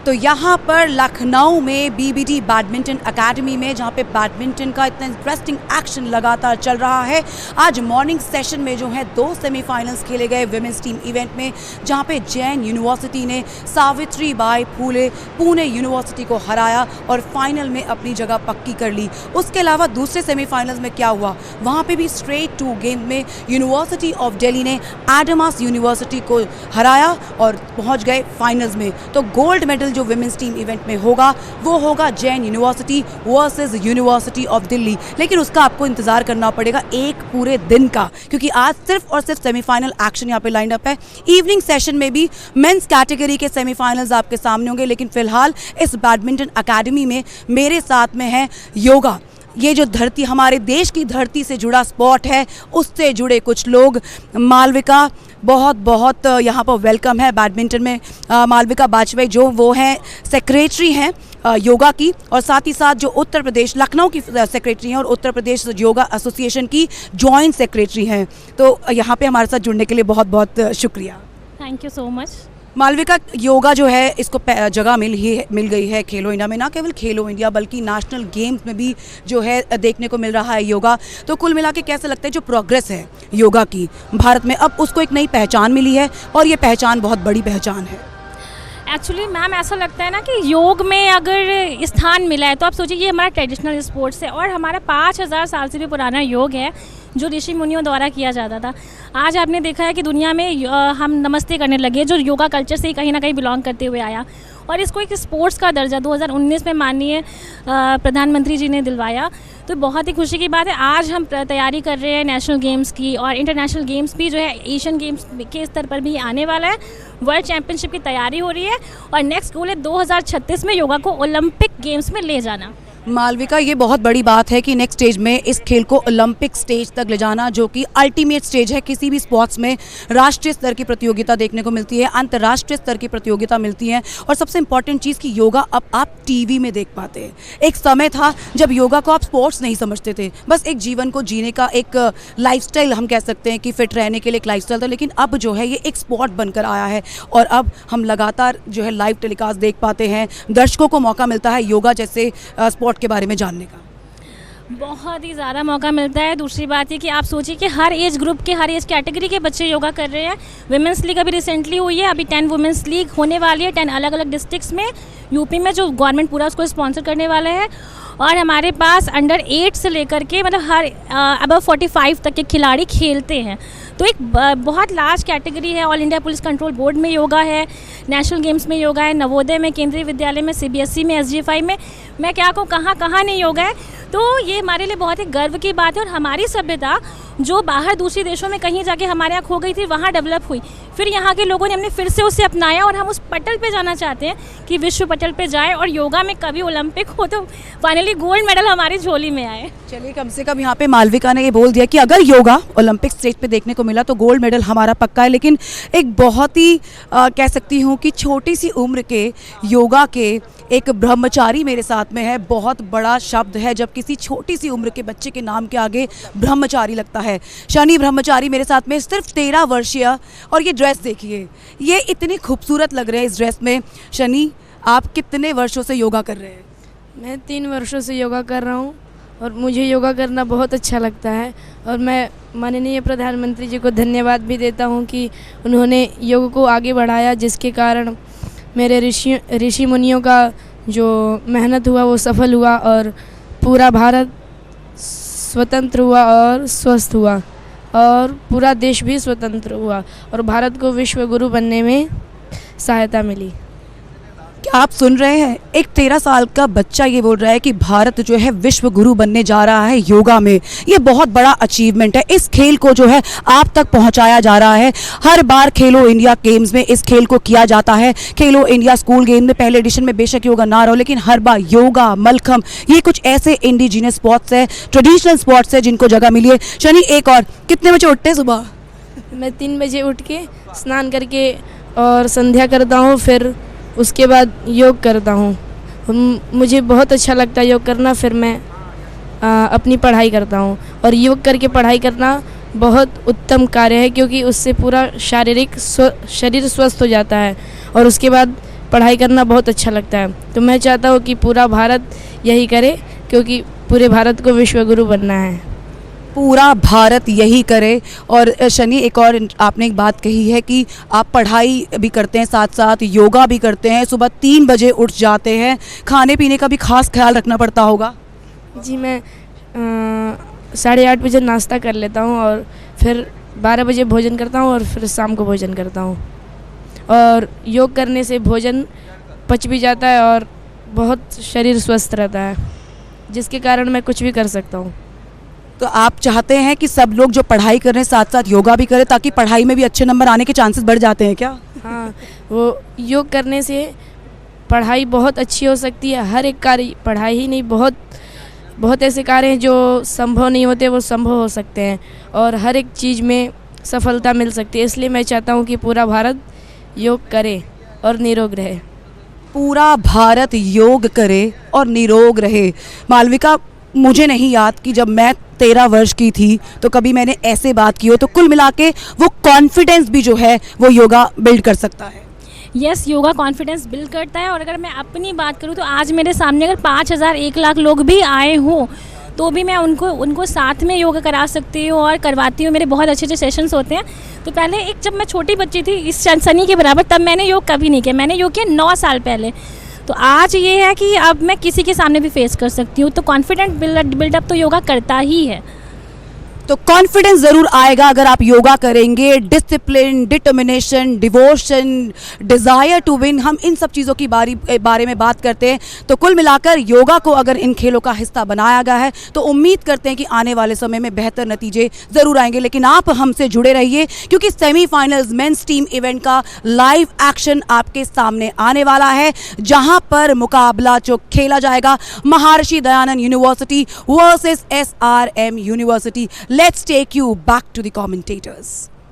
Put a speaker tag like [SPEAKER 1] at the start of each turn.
[SPEAKER 1] तो यहाँ पर लखनऊ में बीबीडी बैडमिंटन एकेडमी में, जहाँ पे बैडमिंटन का इतना इंटरेस्टिंग एक्शन लगातार चल रहा है, आज मॉर्निंग सेशन में जो है 2 सेमीफाइनल्स खेले गए विमेंस टीम इवेंट में, जहाँ पे जैन यूनिवर्सिटी ने सावित्रीबाई फूले पुणे यूनिवर्सिटी को हराया और फाइनल में अपनी जगह पक्की कर ली। उसके अलावा दूसरे सेमीफाइनल्स में क्या हुआ, वहाँ पे भी स्ट्रेट 2 गेम में यूनिवर्सिटी ऑफ दिल्ली ने एडमास यूनिवर्सिटी को हराया और पहुँच गए फाइनल्स में। तो गोल्ड मेडल जो विमेंस टीम इवेंट में होगा वो होगा Jain university versus university of Delhi, लेकिन उसका आपको इंतजार करना पड़ेगा एक पूरे दिन का, क्योंकि आज सिर्फ और सिर्फ सेमीफाइनल एक्शन यहाँ पे लाइन अप है। इवनिंग सेशन में भी मेंस कैटेगरी के सेमीफाइनल्स आपके सामने होंगे, लेकिन फिलहाल इस बैडमिंटन एकेडमी में मेरे साथ में है योगा। ये जो धरती, हमारे देश की धरती से जुड़ा स्पॉट है, उससे जुड़े कुछ लोग। मालविका, बहुत बहुत यहाँ पर वेलकम है बैडमिंटन में। मालविका बाजपेयी जो वो हैं सेक्रेटरी हैं योगा की, और साथ ही साथ जो उत्तर प्रदेश लखनऊ की सेक्रेटरी हैं और उत्तर प्रदेश योगा एसोसिएशन की जॉइंट सेक्रेटरी हैं। तो यहाँ पे हमारे साथ जुड़ने के लिए बहुत बहुत शुक्रिया।
[SPEAKER 2] Thank you so much.
[SPEAKER 1] Malvika, yoga जो है इसको जगह मिल गई है खेलो इंडिया में, ना केवल खेलो इंडिया बल्कि नेशनल गेम्स में भी जो है देखने को मिल रहा है योगा। तो कुल मिला के कैसा लगता है जो प्रोग्रेस है योगा की भारत में, अब उसको एक नई पहचान मिली है और ये पहचान बहुत बड़ी पहचान है।
[SPEAKER 2] एक्चुअली मैम ऐसा लगता है ना कि योग में अगर स्थान मिला है तो आप सोचिए ये हमारा ट्रेडिशनल स्पोर्ट्स है और हमारा 5000 साल से भी पुराना योग है जो ऋषि मुनियों द्वारा किया जाता था। आज आपने देखा है कि दुनिया में हम नमस्ते करने लगे, जो योगा कल्चर से ही कहीं ना कहीं बिलोंग करते हुए आया, और इसको एक स्पोर्ट्स का दर्जा 2019 में माननीय प्रधानमंत्री जी ने दिलवाया। तो बहुत ही खुशी की बात है। आज हम तैयारी कर रहे हैं नेशनल गेम्स की, और इंटरनेशनल गेम्स भी जो है एशियन गेम्स के स्तर पर भी आने वाला है। वर्ल्ड चैंपियनशिप की तैयारी हो रही है और नेक्स्ट गोल है 2036 में योगा को ओलंपिक गेम्स में ले जाना।
[SPEAKER 1] मालविका, ये बहुत बड़ी बात है कि नेक्स्ट स्टेज में इस खेल को ओलंपिक स्टेज तक ले जाना, जो कि अल्टीमेट स्टेज है। किसी भी स्पोर्ट्स में राष्ट्रीय स्तर की प्रतियोगिता देखने को मिलती है, अंतर्राष्ट्रीय स्तर की प्रतियोगिता मिलती है, और सबसे इंपॉर्टेंट चीज़ कि योगा अब आप टीवी में देख पाते हैं। एक समय था जब योगा को आप स्पोर्ट्स नहीं समझते थे, बस एक जीवन को जीने का एक लाइफस्टाइल, हम कह सकते हैं कि फिट रहने के लिए एक लाइफस्टाइल था, लेकिन अब जो है ये एक स्पोर्ट बनकर आया है और अब हम लगातार जो है लाइव टेलीकास्ट देख पाते हैं। दर्शकों को मौका मिलता है योगा जैसे स्पोर्ट के बारे में जानने का,
[SPEAKER 2] बहुत ही ज़्यादा मौका मिलता है। दूसरी बात ये कि आप सोचिए कि हर एज ग्रुप के, हर एज कैटेगरी के बच्चे योगा कर रहे हैं। विमेंस लीग अभी रिसेंटली हुई है, अभी 10 वुमेंस लीग होने वाली है 10 अलग अलग डिस्ट्रिक्ट्स में यूपी में, जो गवर्नमेंट पूरा उसको स्पॉन्सर करने वाला है। और हमारे पास अंडर 8 से लेकर के मतलब हर अबव 45 तक के खिलाड़ी खेलते हैं। तो एक बहुत लार्ज कैटेगरी है। All India police control board में योगा है, नेशनल गेम्स में योगा है, नवोदय में, केंद्रीय विद्यालय में, CBSE में, SGFI में, मैं क्या कहूँ कहाँ नहीं योगा है। तो ये हमारे लिए बहुत ही गर्व की बात है। और हमारी सभ्यता जो बाहर दूसरे देशों में कहीं जाके हमारे यहाँ खो गई थी, वहाँ डेवलप हुई, फिर यहाँ के लोगों ने हमने फिर से उसे अपनाया और हम उस पटल पे जाना चाहते हैं कि विश्व पटल पे जाए और योगा में कभी ओलंपिक हो तो फाइनली गोल्ड मेडल हमारी झोली में आए।
[SPEAKER 1] चलिए, कम से कम यहाँ पे मालविका ने ये बोल दिया कि अगर योगा ओलंपिक स्टेज पे देखने को मिला तो गोल्ड मेडल हमारा पक्का है। लेकिन एक बहुत ही कह सकती हूँ कि छोटी सी उम्र के योगा के एक ब्रह्मचारी मेरे साथ में है। बहुत बड़ा शब्द है जब किसी छोटी सी उम्र के बच्चे के नाम के आगे ब्रह्मचारी लगता है। शनि ब्रह्मचारी मेरे साथ में, सिर्फ 13 वर्षीय, और ये ड्रेस देखिए, ये इतनी खूबसूरत लग रहे हैं इस ड्रेस में। शनि, आप कितने वर्षों से योगा कर रहे हैं?
[SPEAKER 3] मैं 3 वर्षों से योगा कर रहा हूँ और मुझे योगा करना बहुत अच्छा लगता है। और मैं माननीय प्रधानमंत्री जी को धन्यवाद भी देता हूँ कि उन्होंने योग को आगे बढ़ाया, जिसके कारण मेरे ऋषि मुनियों का जो मेहनत हुआ वो सफल हुआ और पूरा भारत स्वतंत्र हुआ और स्वस्थ हुआ और पूरा देश भी स्वतंत्र हुआ और भारत को विश्व गुरु बनने में सहायता मिली।
[SPEAKER 1] क्या आप सुन रहे हैं? एक 13 साल का बच्चा ये बोल रहा है कि भारत जो है विश्व गुरु बनने जा रहा है योगा में। ये बहुत बड़ा अचीवमेंट है। इस खेल को जो है आप तक पहुंचाया जा रहा है। हर बार खेलो इंडिया गेम्स में इस खेल को किया जाता है। खेलो इंडिया स्कूल गेम में पहले एडिशन में बेशक योगा ना रहो, लेकिन हर बार योगा, मलखम, ये कुछ ऐसे इंडिजिनस स्पोर्ट्स है, ट्रेडिशनल स्पोर्ट्स है जिनको जगह मिली है। शनि, एक और, कितने बजे उठते हैं सुबह?
[SPEAKER 3] मैं 3 बजे उठ के स्नान करके और संध्या करता हूँ, फिर उसके बाद योग करता हूँ। मुझे बहुत अच्छा लगता है योग करना। फिर मैं अपनी पढ़ाई करता हूँ और योग करके पढ़ाई करना बहुत उत्तम कार्य है, क्योंकि उससे पूरा शरीर स्वस्थ हो जाता है और उसके बाद पढ़ाई करना बहुत अच्छा लगता है। तो मैं चाहता हूँ कि पूरा भारत यही करे, क्योंकि पूरे भारत को विश्वगुरु बनना है।
[SPEAKER 1] पूरा भारत यही करे। और शनि, एक और आपने एक बात कही है कि आप पढ़ाई भी करते हैं, साथ साथ योगा भी करते हैं, सुबह 3 बजे उठ जाते हैं, खाने पीने का भी खास ख्याल रखना पड़ता होगा।
[SPEAKER 3] जी, मैं 8:30 बजे नाश्ता कर लेता हूँ और फिर 12 बजे भोजन करता हूँ और फिर शाम को भोजन करता हूँ। और योग करने से भोजन पच भी जाता है और बहुत शरीर स्वस्थ रहता है, जिसके कारण मैं कुछ भी कर सकता हूँ।
[SPEAKER 1] तो आप चाहते हैं कि सब लोग जो पढ़ाई कर रहे हैं साथ साथ योगा भी करें, ताकि पढ़ाई में भी अच्छे नंबर आने के चांसेस बढ़ जाते हैं क्या?
[SPEAKER 3] हाँ, वो योग करने से पढ़ाई बहुत अच्छी हो सकती है। हर एक कार्य, पढ़ाई ही नहीं, बहुत ऐसे कार्य हैं जो संभव नहीं होते, वो संभव हो सकते हैं और हर एक चीज़ में सफलता मिल सकती है। इसलिए मैं चाहता हूँ कि पूरा भारत योग करे और निरोग रहे।
[SPEAKER 1] पूरा भारत योग करे और निरोग रहे। मालविका, मुझे नहीं याद कि जब मैं 13 वर्ष की थी तो कभी मैंने ऐसे बात की हो। तो कुल मिला के वो कॉन्फिडेंस भी जो है वो योगा बिल्ड कर सकता है।
[SPEAKER 2] यस, योगा कॉन्फिडेंस बिल्ड करता है। और अगर मैं अपनी बात करूँ तो आज मेरे सामने अगर 5,000 1 लाख लोग भी आए हों तो भी मैं उनको साथ में योगा करा सकती हूँ और करवाती हूँ। मेरे बहुत अच्छे अच्छे सेशंस होते हैं। तो पहले जब मैं छोटी बच्ची थी, इस शनि के बराबर, तब मैंने योग कभी नहीं किया। मैंने योग किया 9 साल पहले। तो आज ये है कि अब मैं किसी के सामने भी फेस कर सकती हूँ। तो कॉन्फिडेंट बिल्डअप तो योगा करता ही है।
[SPEAKER 1] तो कॉन्फिडेंस ज़रूर आएगा अगर आप योगा करेंगे। Discipline, determination, devotion, desire to win, हम इन सब चीज़ों की बारे में बात करते हैं। तो कुल मिलाकर योगा को अगर इन खेलों का हिस्सा बनाया गया है तो उम्मीद करते हैं कि आने वाले समय में बेहतर नतीजे ज़रूर आएंगे। लेकिन आप हमसे जुड़े रहिए, क्योंकि सेमीफाइनल्स मेंस टीम इवेंट का लाइव एक्शन आपके सामने आने वाला है, जहां पर मुकाबला जो खेला जाएगा Maharshi Dayanand university versus SRM university. Let's take you back to the commentators.